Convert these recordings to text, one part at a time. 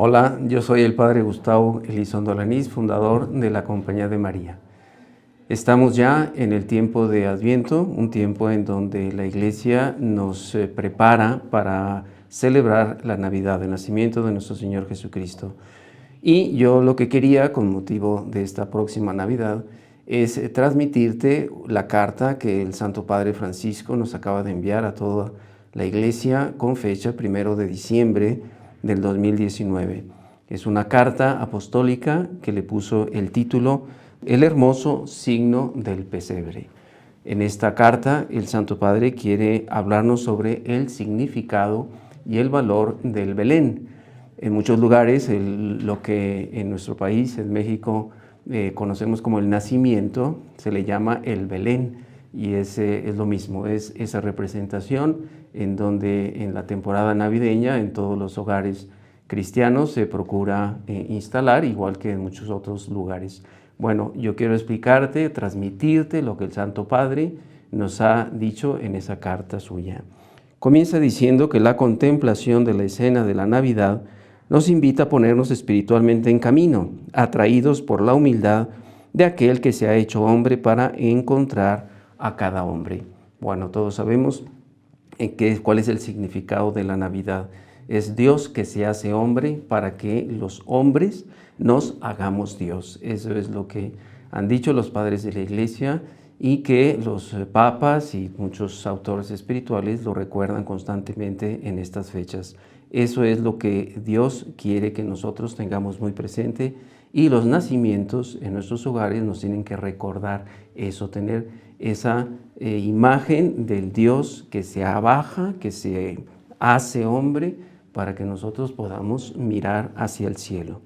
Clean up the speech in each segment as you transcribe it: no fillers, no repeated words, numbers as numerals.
Hola, yo soy el Padre Gustavo Elizondo Alanís, fundador de la Compañía de María. Estamos ya en el tiempo de Adviento, un tiempo en donde la Iglesia nos prepara para celebrar la Navidad, el nacimiento de nuestro Señor Jesucristo. Y yo lo que quería, con motivo de esta próxima Navidad, es transmitirte la carta que el Santo Padre Francisco nos acaba de enviar a toda la Iglesia con fecha 1 de diciembre del 2019. Es una carta apostólica que le puso el título El hermoso signo del pesebre. En esta carta el Santo Padre quiere hablarnos sobre el significado y el valor del Belén. En muchos lugares lo que en nuestro país, en México, conocemos como el nacimiento, se le llama el Belén, y es lo mismo, es esa representación en donde en la temporada navideña en todos los hogares cristianos se procura instalar, igual que en muchos otros lugares. Bueno, yo quiero explicarte, transmitirte lo que el Santo Padre nos ha dicho en esa carta suya. Comienza diciendo que la contemplación de la escena de la Navidad nos invita a ponernos espiritualmente en camino, atraídos por la humildad de aquel que se ha hecho hombre para encontrar a cada hombre. Bueno, todos sabemos cuál es el significado de la Navidad. Es Dios que se hace hombre para que los hombres nos hagamos Dios. Eso es lo que han dicho los padres de la Iglesia y que los papas y muchos autores espirituales lo recuerdan constantemente en estas fechas. Eso es lo que Dios quiere que nosotros tengamos muy presente, y los nacimientos en nuestros hogares nos tienen que recordar eso, tener esa imagen del Dios que se abaja, que se hace hombre, para que nosotros podamos mirar hacia el cielo.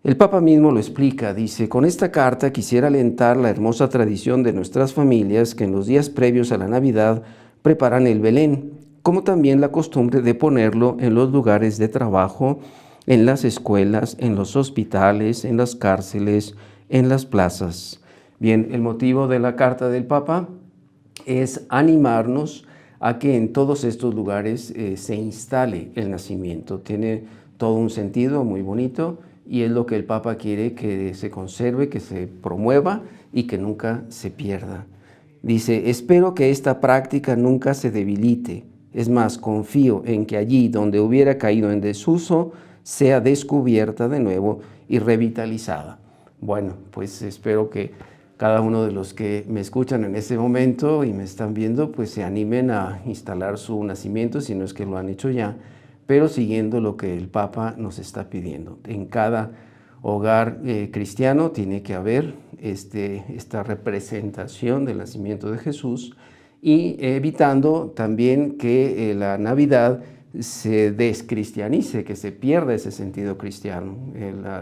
El Papa mismo lo explica, dice: con esta carta quisiera alentar la hermosa tradición de nuestras familias que en los días previos a la Navidad preparan el Belén, como también la costumbre de ponerlo en los lugares de trabajo, en las escuelas, en los hospitales, en las cárceles, en las plazas. Bien, el motivo de la carta del Papa es animarnos a que en todos estos lugares se instale el nacimiento. Tiene todo un sentido muy bonito y es lo que el Papa quiere que se conserve, que se promueva y que nunca se pierda. Dice: espero que esta práctica nunca se debilite. Es más, confío en que allí donde hubiera caído en desuso, sea descubierta de nuevo y revitalizada. Bueno, pues espero que cada uno de los que me escuchan en este momento y me están viendo, pues se animen a instalar su nacimiento, si no es que lo han hecho ya, pero siguiendo lo que el Papa nos está pidiendo. En cada hogar cristiano tiene que haber esta representación del nacimiento de Jesús, y evitando también que la Navidad se descristianice, que se pierda ese sentido cristiano.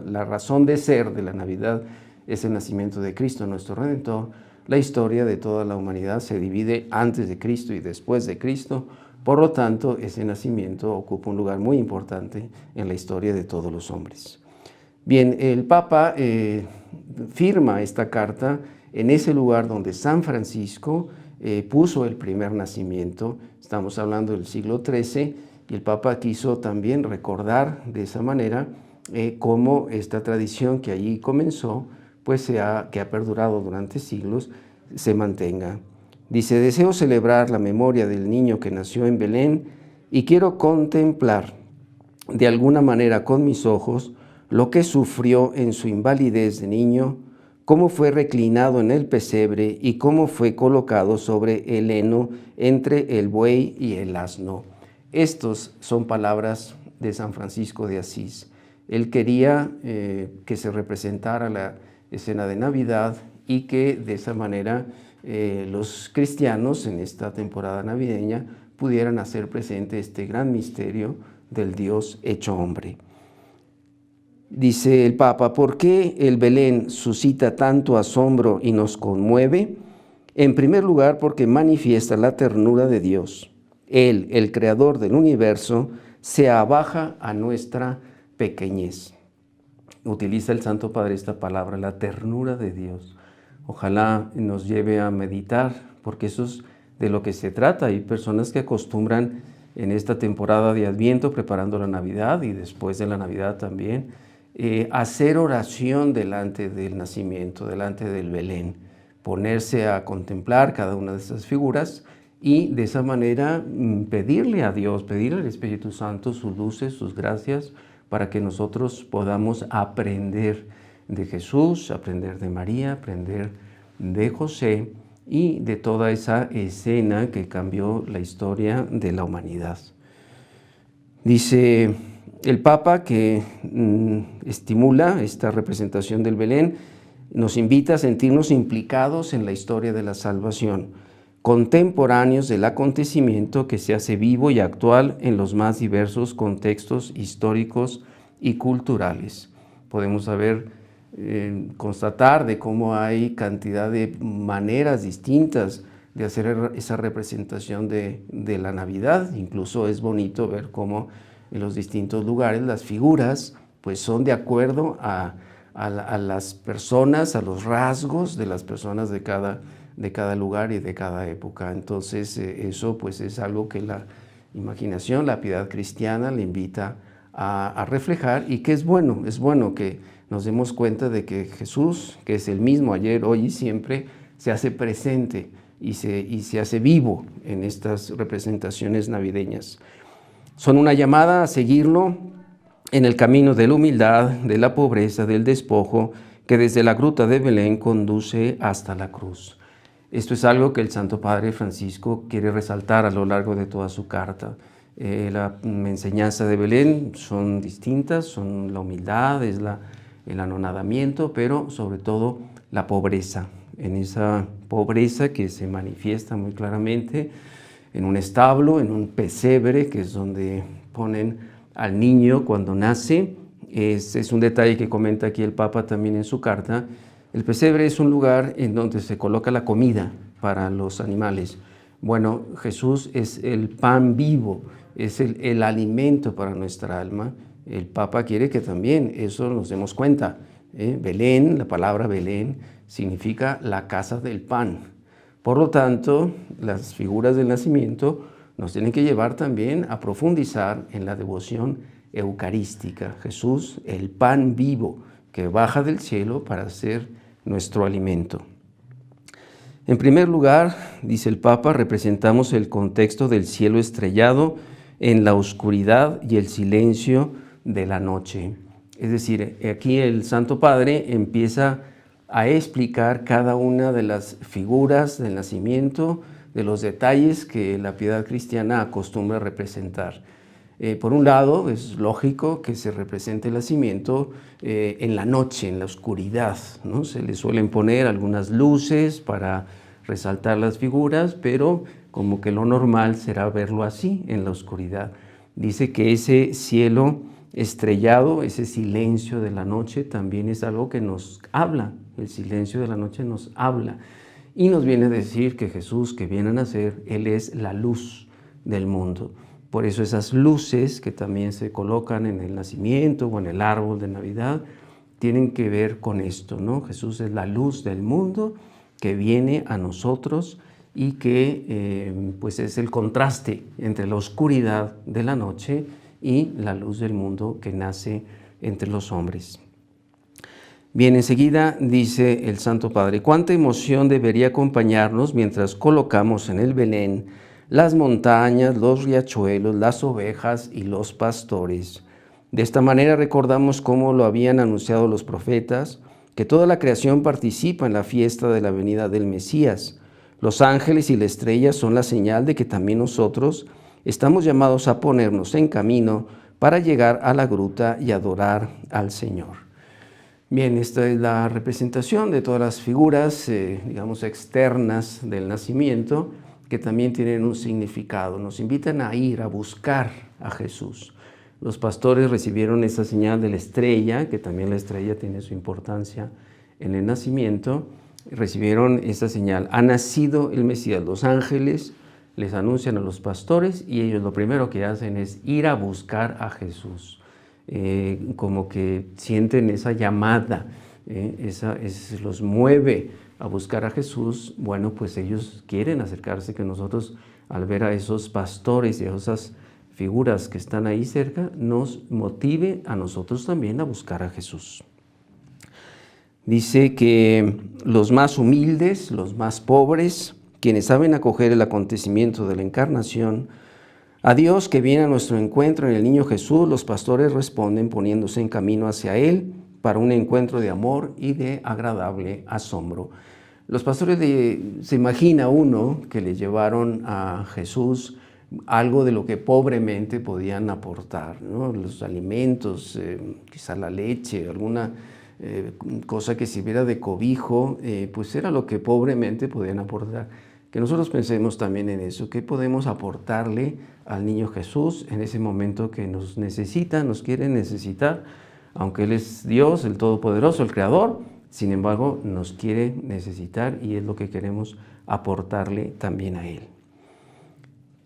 La razón de ser de la Navidad es el nacimiento de Cristo, nuestro Redentor. La historia de toda la humanidad se divide antes de Cristo y después de Cristo. Por lo tanto, ese nacimiento ocupa un lugar muy importante en la historia de todos los hombres. Bien, el Papa firma esta carta en ese lugar donde San Francisco puso el primer nacimiento. Estamos hablando del siglo XIII, y el Papa quiso también recordar de esa manera cómo esta tradición que allí comenzó, pues que ha perdurado durante siglos, se mantenga. Dice: deseo celebrar la memoria del niño que nació en Belén y quiero contemplar de alguna manera con mis ojos lo que sufrió en su invalidez de niño, cómo fue reclinado en el pesebre y cómo fue colocado sobre el heno entre el buey y el asno. Estas son palabras de San Francisco de Asís. Él quería que se representara la escena de Navidad y que de esa manera los cristianos en esta temporada navideña pudieran hacer presente este gran misterio del Dios hecho hombre. Dice el Papa: ¿por qué el Belén suscita tanto asombro y nos conmueve? En primer lugar, porque manifiesta la ternura de Dios. Él, el creador del universo, se abaja a nuestra pequeñez. Utiliza el Santo Padre esta palabra, la ternura de Dios. Ojalá nos lleve a meditar, porque eso es de lo que se trata. Hay personas que acostumbran en esta temporada de Adviento, preparando la Navidad y después de la Navidad también, hacer oración delante del nacimiento, delante del Belén, ponerse a contemplar cada una de esas figuras y de esa manera pedirle a Dios, pedirle al Espíritu Santo sus luces, sus gracias, para que nosotros podamos aprender de Jesús, aprender de María, aprender de José y de toda esa escena que cambió la historia de la humanidad. Dice el Papa que estimula esta representación del Belén, nos invita a sentirnos implicados en la historia de la salvación, contemporáneos del acontecimiento que se hace vivo y actual en los más diversos contextos históricos y culturales. Podemos constatar de cómo hay cantidad de maneras distintas de hacer esa representación de la Navidad. Incluso es bonito ver cómo en los distintos lugares las figuras pues son de acuerdo a las personas, a los rasgos de las personas de cada lugar y de cada época. Entonces eso pues es algo que la imaginación, la piedad cristiana le invita a reflejar y que es bueno que nos demos cuenta de que Jesús, que es el mismo ayer, hoy y siempre, se hace presente y se hace vivo en estas representaciones navideñas. Son una llamada a seguirlo en el camino de la humildad, de la pobreza, del despojo, que desde la gruta de Belén conduce hasta la cruz. Esto es algo que el Santo Padre Francisco quiere resaltar a lo largo de toda su carta. La enseñanza de Belén son distintas, son la humildad, es el anonadamiento, pero sobre todo la pobreza. En esa pobreza que se manifiesta muy claramente en un establo, en un pesebre, que es donde ponen al niño cuando nace. Es un detalle que comenta aquí el Papa también en su carta. El pesebre es un lugar en donde se coloca la comida para los animales. Bueno, Jesús es el pan vivo, es el alimento para nuestra alma. El Papa quiere que también eso nos demos cuenta. Belén, la palabra Belén, significa la casa del pan. Por lo tanto, las figuras del nacimiento nos tienen que llevar también a profundizar en la devoción eucarística. Jesús, el pan vivo que baja del cielo para ser nuestro alimento. En primer lugar, dice el Papa, representamos el contexto del cielo estrellado en la oscuridad y el silencio de la noche. Es decir, aquí el Santo Padre empieza a explicar cada una de las figuras del nacimiento, de los detalles que la piedad cristiana acostumbra a representar. Por un lado, es lógico que se represente el nacimiento en la noche, en la oscuridad, ¿no? Se le suelen poner algunas luces para resaltar las figuras, pero como que lo normal será verlo así, en la oscuridad. Dice que ese cielo estrellado, ese silencio de la noche también es algo que nos habla. El silencio de la noche nos habla y nos viene a decir que Jesús, que viene a nacer, Él es la luz del mundo. Por eso esas luces que también se colocan en el nacimiento o en el árbol de Navidad tienen que ver con esto, ¿no? Jesús es la luz del mundo que viene a nosotros y que pues es el contraste entre la oscuridad de la noche y la luz del mundo que nace entre los hombres. Bien, enseguida dice el Santo Padre, cuánta emoción debería acompañarnos mientras colocamos en el Belén las montañas, los riachuelos, las ovejas y los pastores. De esta manera recordamos cómo lo habían anunciado los profetas, que toda la creación participa en la fiesta de la venida del Mesías. Los ángeles y la estrella son la señal de que también nosotros estamos llamados a ponernos en camino para llegar a la gruta y adorar al Señor. Bien, esta es la representación de todas las figuras, digamos, externas del nacimiento, que también tienen un significado. Nos invitan a ir a buscar a Jesús. Los pastores recibieron esa señal de la estrella, que también la estrella tiene su importancia en el nacimiento. Recibieron esa señal. Ha nacido el Mesías. Los ángeles les anuncian a los pastores y ellos lo primero que hacen es ir a buscar a Jesús. Como que sienten esa llamada, los mueve a buscar a Jesús. Bueno, pues ellos quieren acercarse, que nosotros al ver a esos pastores y a esas figuras que están ahí cerca, nos motive a nosotros también a buscar a Jesús. Dice que los más humildes, los más pobres, quienes saben acoger el acontecimiento de la encarnación, a Dios que viene a nuestro encuentro en el niño Jesús, los pastores responden poniéndose en camino hacia Él para un encuentro de amor y de agradable asombro. Los pastores se imagina uno que le llevaron a Jesús algo de lo que pobremente podían aportar, ¿no? Los alimentos, quizá la leche, alguna cosa que sirviera de cobijo, pues era lo que pobremente podían aportar. Que nosotros pensemos también en eso, ¿qué podemos aportarle al niño Jesús en ese momento que nos necesita, nos quiere necesitar? Aunque Él es Dios, el Todopoderoso, el Creador, sin embargo nos quiere necesitar y es lo que queremos aportarle también a Él.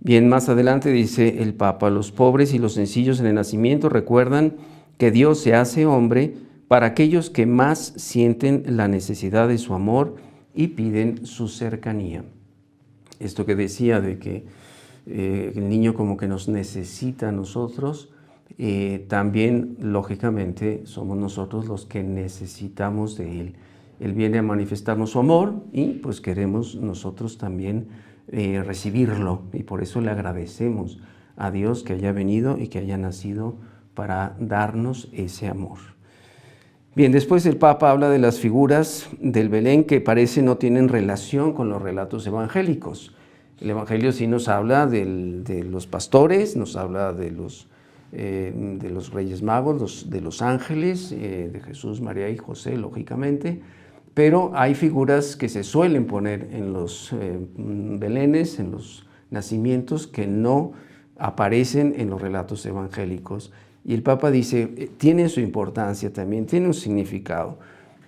Bien, más adelante dice el Papa, los pobres y los sencillos en el nacimiento recuerdan que Dios se hace hombre para aquellos que más sienten la necesidad de su amor y piden su cercanía. Esto que decía de que el niño como que nos necesita a nosotros, también lógicamente somos nosotros los que necesitamos de Él. Él viene a manifestarnos su amor y pues queremos nosotros también recibirlo, y por eso le agradecemos a Dios que haya venido y que haya nacido para darnos ese amor. Bien, después el Papa habla de las figuras del Belén que parece no tienen relación con los relatos evangélicos. El Evangelio sí nos habla de los pastores, nos habla de los Reyes Magos, de los ángeles, de Jesús, María y José, lógicamente, pero hay figuras que se suelen poner en los belenes, en los nacimientos, que no aparecen en los relatos evangélicos. Y el Papa dice, tiene su importancia también, tiene un significado.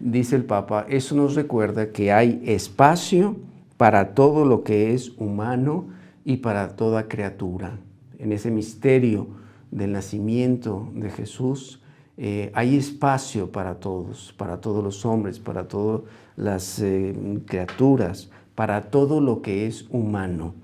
Dice el Papa, eso nos recuerda que hay espacio para todo lo que es humano y para toda criatura. En ese misterio del nacimiento de Jesús, hay espacio para todos los hombres, para todas las criaturas, para todo lo que es humano.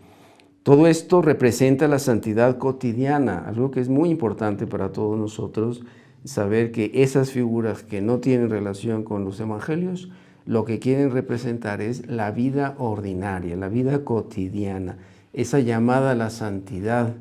Todo esto representa la santidad cotidiana, algo que es muy importante para todos nosotros, saber que esas figuras que no tienen relación con los evangelios, lo que quieren representar es la vida ordinaria, la vida cotidiana, esa llamada a la santidad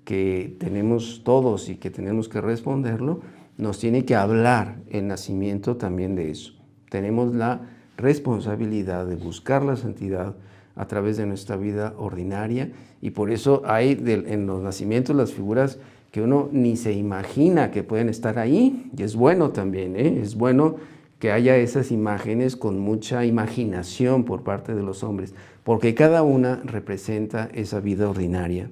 que tenemos todos y que tenemos que responderlo, nos tiene que hablar el nacimiento también de eso. Tenemos la responsabilidad de buscar la santidad a través de nuestra vida ordinaria, y por eso hay en los nacimientos las figuras que uno ni se imagina que pueden estar ahí, y es bueno también, es bueno que haya esas imágenes con mucha imaginación por parte de los hombres, porque cada una representa esa vida ordinaria.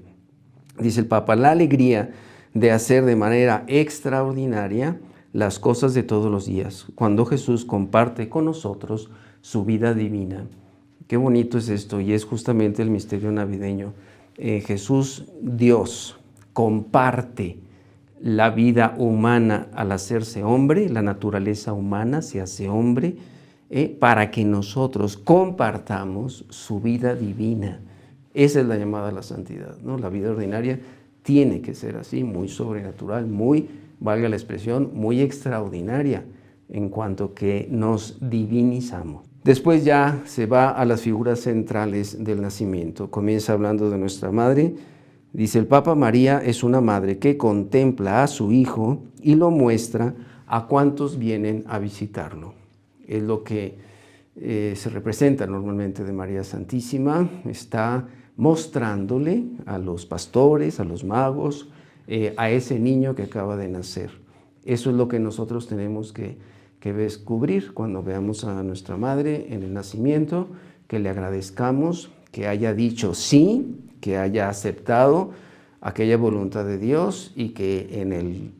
Dice el Papa, la alegría de hacer de manera extraordinaria las cosas de todos los días, cuando Jesús comparte con nosotros su vida divina. Qué bonito es esto, y es justamente el misterio navideño. Jesús, Dios, comparte la vida humana al hacerse hombre, la naturaleza humana se hace hombre, para que nosotros compartamos su vida divina. Esa es la llamada a la santidad, ¿no? La vida ordinaria tiene que ser así, muy sobrenatural, muy, valga la expresión, muy extraordinaria, en cuanto que nos divinizamos. Después ya se va a las figuras centrales del nacimiento. Comienza hablando de nuestra madre. Dice el Papa, María es una madre que contempla a su hijo y lo muestra a cuantos vienen a visitarlo. Es lo que se representa normalmente de María Santísima. Está mostrándole a los pastores, a los magos, a ese niño que acaba de nacer. Eso es lo que nosotros tenemos que descubrir cuando veamos a nuestra madre en el nacimiento, que le agradezcamos, que haya dicho sí, que haya aceptado aquella voluntad de Dios y que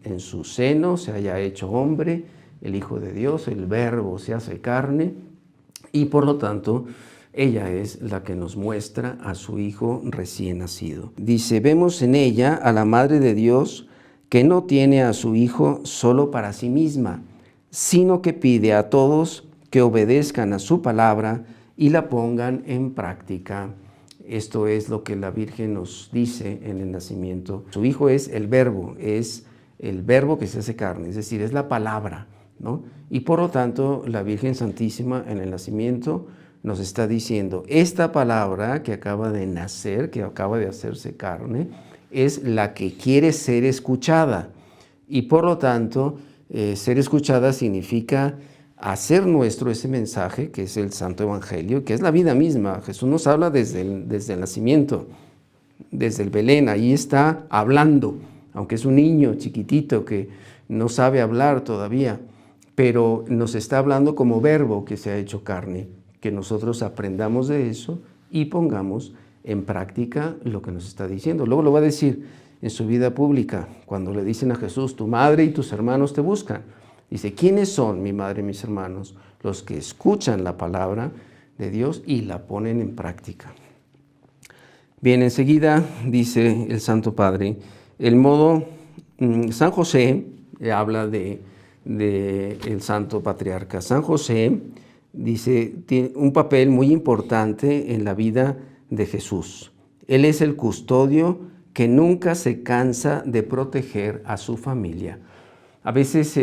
en su seno se haya hecho hombre, el Hijo de Dios, el Verbo se hace carne, y por lo tanto ella es la que nos muestra a su Hijo recién nacido. Dice, vemos en ella a la Madre de Dios que no tiene a su Hijo solo para sí misma, sino que pide a todos que obedezcan a su palabra y la pongan en práctica. Esto es lo que la Virgen nos dice en el nacimiento. Su Hijo es el Verbo que se hace carne, es decir, es la palabra, ¿no? Y por lo tanto, la Virgen Santísima en el nacimiento nos está diciendo, esta palabra que acaba de nacer, que acaba de hacerse carne, es la que quiere ser escuchada. Y por lo tanto, ser escuchada significa hacer nuestro ese mensaje, que es el Santo Evangelio, que es la vida misma. Jesús nos habla desde el nacimiento, desde el Belén, ahí está hablando, aunque es un niño chiquitito que no sabe hablar todavía, pero nos está hablando como verbo que se ha hecho carne, que nosotros aprendamos de eso y pongamos en práctica lo que nos está diciendo. Luego lo va a decir en su vida pública, cuando le dicen a Jesús, tu madre y tus hermanos te buscan. Dice, ¿quiénes son mi madre y mis hermanos? Los que escuchan la palabra de Dios y la ponen en práctica. Bien, enseguida dice el Santo Padre, el modo, San José habla de el Santo Patriarca. San José, dice, tiene un papel muy importante en la vida de Jesús. Él es el custodio que nunca se cansa de proteger a su familia. A veces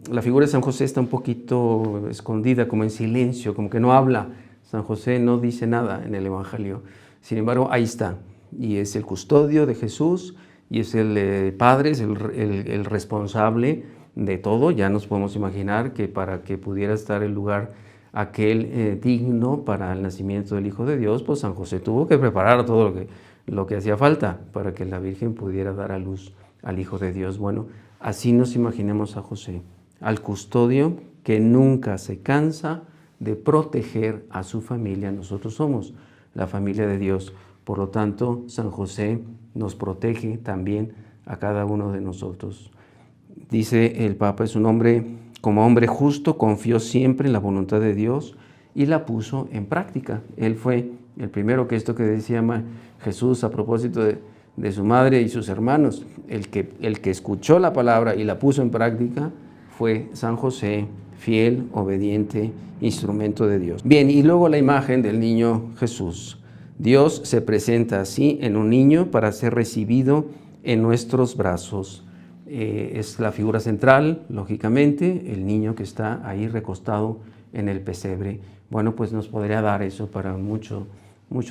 la figura de San José está un poquito escondida, como en silencio, como que no habla. San José no dice nada en el Evangelio. Sin embargo, ahí está. Y es el custodio de Jesús, y es el Padre, es el responsable de todo. Ya nos podemos imaginar que para que pudiera estar el lugar aquel digno para el nacimiento del Hijo de Dios, pues San José tuvo que preparar todo lo que hacía falta para que la Virgen pudiera dar a luz al Hijo de Dios. Bueno, así nos imaginemos a José, al custodio que nunca se cansa de proteger a su familia. Nosotros somos la familia de Dios. Por lo tanto, San José nos protege también a cada uno de nosotros. Dice el Papa, es un hombre, como hombre justo, confió siempre en la voluntad de Dios y la puso en práctica. Él fue el primero que esto que decía Jesús a propósito de su madre y sus hermanos, el que escuchó la palabra y la puso en práctica fue San José, fiel, obediente, instrumento de Dios. Bien, y luego la imagen del niño Jesús. Dios se presenta así en un niño para ser recibido en nuestros brazos. Es la figura central, lógicamente, el niño que está ahí recostado en el pesebre. Bueno, pues nos podría dar eso para mucho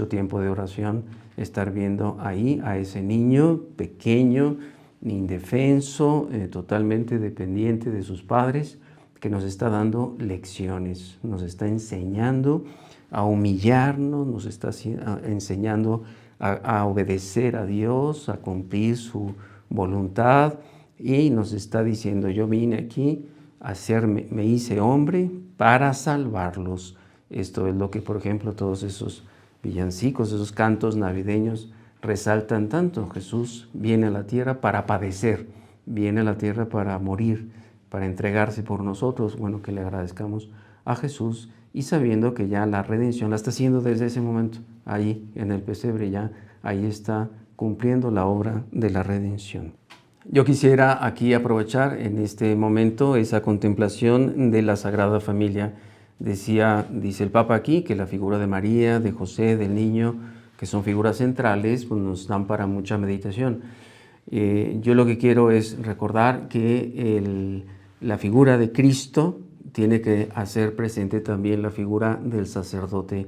tiempo de oración, estar viendo ahí a ese niño pequeño, indefenso, totalmente dependiente de sus padres, que nos está dando lecciones, nos está enseñando a humillarnos, nos está enseñando a obedecer a Dios, a cumplir su voluntad, y nos está diciendo, yo vine aquí me hice hombre para salvarlos. Esto es lo que, por ejemplo, todos esos villancicos, esos cantos navideños resaltan tanto. Jesús viene a la tierra para padecer, viene a la tierra para morir, para entregarse por nosotros. Bueno, que le agradezcamos a Jesús y sabiendo que ya la redención la está haciendo desde ese momento, ahí en el pesebre, ya ahí está cumpliendo la obra de la redención. Yo quisiera aquí aprovechar en este momento esa contemplación de la Sagrada Familia. Dice el Papa aquí que la figura de María, de José, del niño, que son figuras centrales, pues nos dan para mucha meditación. Yo lo que quiero es recordar que la figura de Cristo tiene que hacer presente también la figura del sacerdote.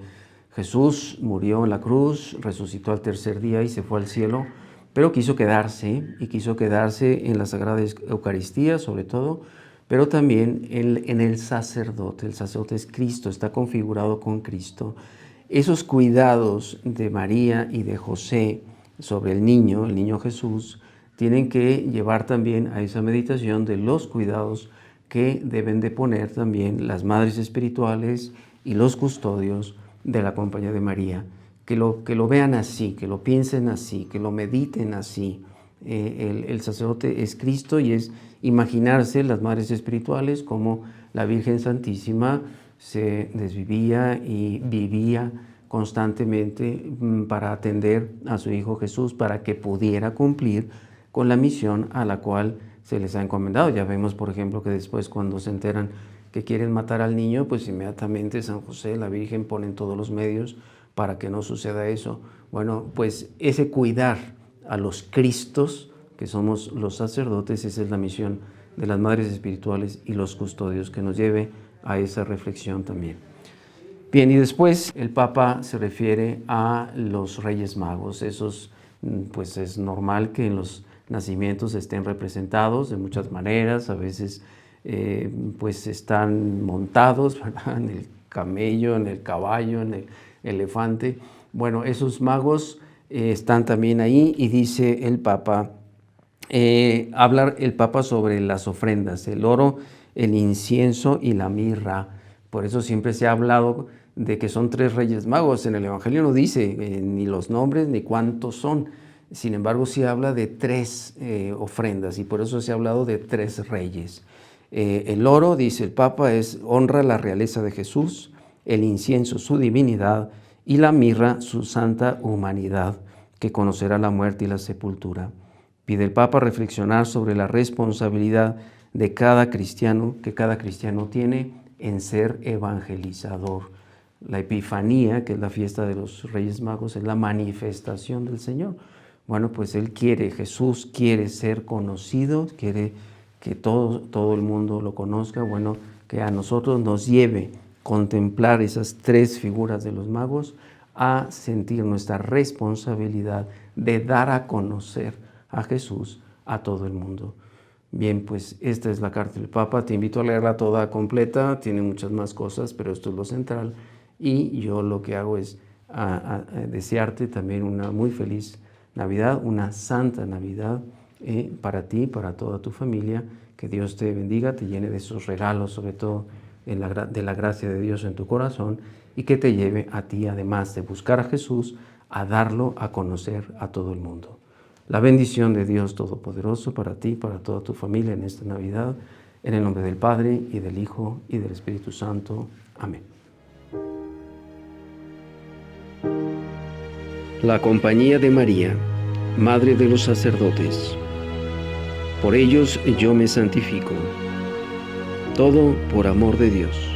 Jesús murió en la cruz, resucitó al tercer día y se fue al cielo, pero quiso quedarse en la Sagrada Eucaristía sobre todo, pero también en el sacerdote. El sacerdote es Cristo, está configurado con Cristo. Esos cuidados de María y de José sobre el niño Jesús, tienen que llevar también a esa meditación de los cuidados que deben de poner también las madres espirituales y los custodios de la Compañía de María. Que lo vean así, que lo piensen así, que lo mediten así. El sacerdote es Cristo y es imaginarse las madres espirituales como la Virgen Santísima se desvivía y vivía constantemente para atender a su Hijo Jesús, para que pudiera cumplir con la misión a la cual se les ha encomendado. Ya vemos, por ejemplo, que después cuando se enteran que quieren matar al niño, pues inmediatamente San José, la Virgen, ponen todos los medios para que no suceda eso? Bueno, pues ese cuidar a los Cristos, que somos los sacerdotes, esa es la misión de las madres espirituales y los custodios, que nos lleve a esa reflexión también. Bien, y después el Papa se refiere a los Reyes Magos. Esos, pues es normal que en los nacimientos estén representados de muchas maneras, a veces pues están montados, ¿verdad?, en el camello, en el caballo, en el elefante. Bueno, esos magos están también ahí, y dice el Papa, habla el Papa sobre las ofrendas, el oro, el incienso y la mirra. Por eso siempre se ha hablado de que son 3 Reyes Magos. En el Evangelio no dice ni los nombres ni cuántos son. Sin embargo, sí habla de 3 ofrendas, y por eso se ha hablado de 3 reyes. El oro, dice el Papa, honra la realeza de Jesús, el incienso su divinidad, y la mirra su santa humanidad, que conocerá la muerte y la sepultura. Pide el Papa reflexionar sobre la responsabilidad de cada cristiano, que cada cristiano tiene en ser evangelizador. La Epifanía, que es la fiesta de los Reyes Magos, es la manifestación del Señor. Bueno, pues Jesús quiere ser conocido, quiere que todo el mundo lo conozca. Bueno, que a nosotros nos lleve contemplar esas 3 figuras de los magos a sentir nuestra responsabilidad de dar a conocer a Jesús a todo el mundo. Bien, pues esta es la carta del Papa. Te invito a leerla toda completa, tiene muchas más cosas, pero esto es lo central. Y yo lo que hago es desearte también una muy feliz Navidad, una santa Navidad para ti, para toda tu familia. Que Dios te bendiga, te llene de esos regalos, sobre todo de la gracia de Dios en tu corazón, y que te lleve a ti, además de buscar a Jesús, a darlo a conocer a todo el mundo. La bendición de Dios Todopoderoso para ti, para toda tu familia en esta Navidad, en el nombre del Padre, y del Hijo, y del Espíritu Santo. Amén. La compañía de María, Madre de los sacerdotes. Por ellos yo me santifico. Todo por amor de Dios.